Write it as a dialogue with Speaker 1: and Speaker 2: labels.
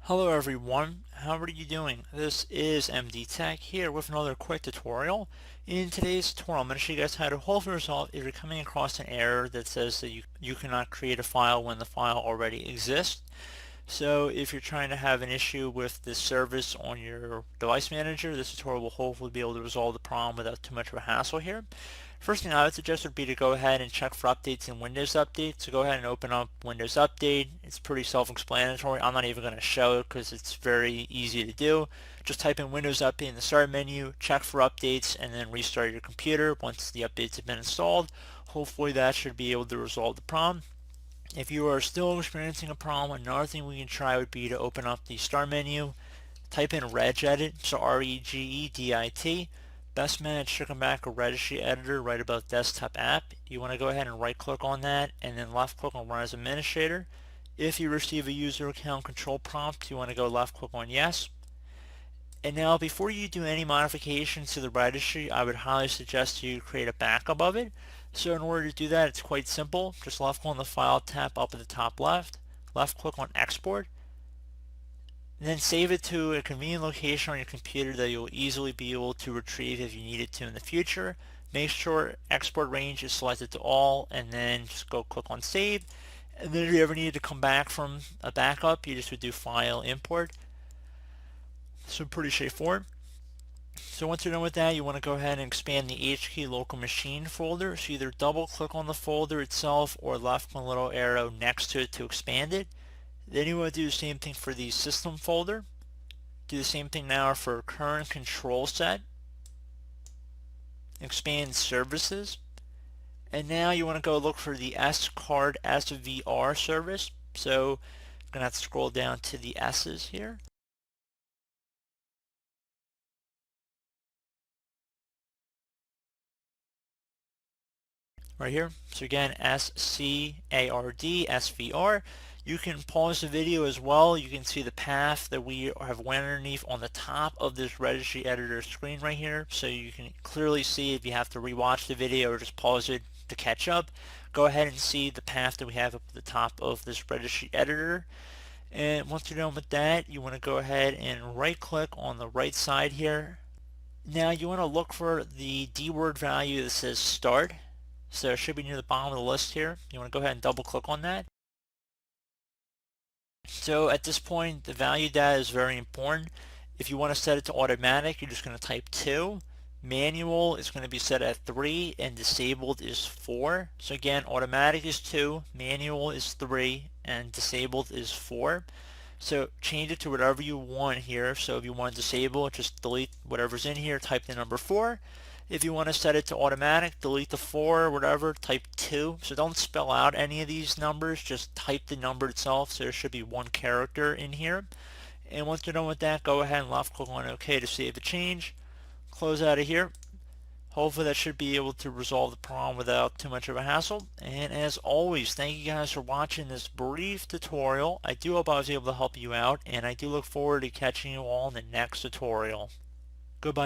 Speaker 1: Hello everyone, how are you doing? This is MD Tech here with another quick tutorial. In today's tutorial, I'm going to show you guys how to hopefully resolve if you're coming across an error that says that you cannot create a file when the file already exists. So if you're trying to have an issue with this service on your device manager, this tutorial will hopefully be able to resolve the problem without too much of a hassle here. First thing I would suggest would be to go ahead and check for updates in Windows Update. So go ahead and open up Windows Update. It's pretty self-explanatory. I'm not even going to show it because it's very easy to do. Just type in Windows Update in the start menu, check for updates, and then restart your computer once the updates have been installed. Hopefully that should be able to resolve the problem. If you are still experiencing a problem, another thing we can try would be to open up the start menu, type in regedit, so regedit. Best managed should come back a registry editor right above desktop app. You want to go ahead and right click on that and then left click on run as administrator. If you receive a user account control prompt, you want to go left click on yes. And now before you do any modifications to the registry, I would highly suggest you create a backup of it. So in order to do that, it's quite simple. Just left click on the file tab up at the top left click on export, and then save it to a convenient location on your computer that you'll easily be able to retrieve if you need it to in the future. Make sure export range is selected to all, and then just go click on save. And then if you ever need to come back from a backup, you just would do file import. So pretty straightforward. So once you're done with that, you want to go ahead and expand the HKey local machine folder. So either double click on the folder itself or left click on the little arrow next to it to expand it. Then you want to do the same thing for the system folder. Do the same thing now for current control set. Expand services. And now you want to go look for the SCardSVR service. So I'm going to have to scroll down to the S's here. Right here. So again, SCardSVR. You can pause the video as well. You can see the path that we have went underneath on the top of this registry editor screen right here. So you can clearly see if you have to rewatch the video or just pause it to catch up. Go ahead and see the path that we have up at the top of this registry editor. And once you're done with that, you want to go ahead and right click on the right side here. Now you want to look for the dword value that says start. So it should be near the bottom of the list here. You want to go ahead and double click on that. So at this point, the value data is very important. If you want to set it to automatic, you're just going to type 2. Manual is going to be set at 3 and disabled is 4. So again, automatic is 2, manual is 3, and disabled is 4. So change it to whatever you want here. So if you want to disable, just delete whatever's in here, type the number 4. If you want to set it to automatic, delete the 4 or whatever, type 2. So don't spell out any of these numbers, just type the number itself. So there should be one character in here. And once you're done with that, go ahead and left click on OK to save the change. Close out of here. Hopefully that should be able to resolve the problem without too much of a hassle. And as always, thank you guys for watching this brief tutorial. I do hope I was able to help you out, and I do look forward to catching you all in the next tutorial.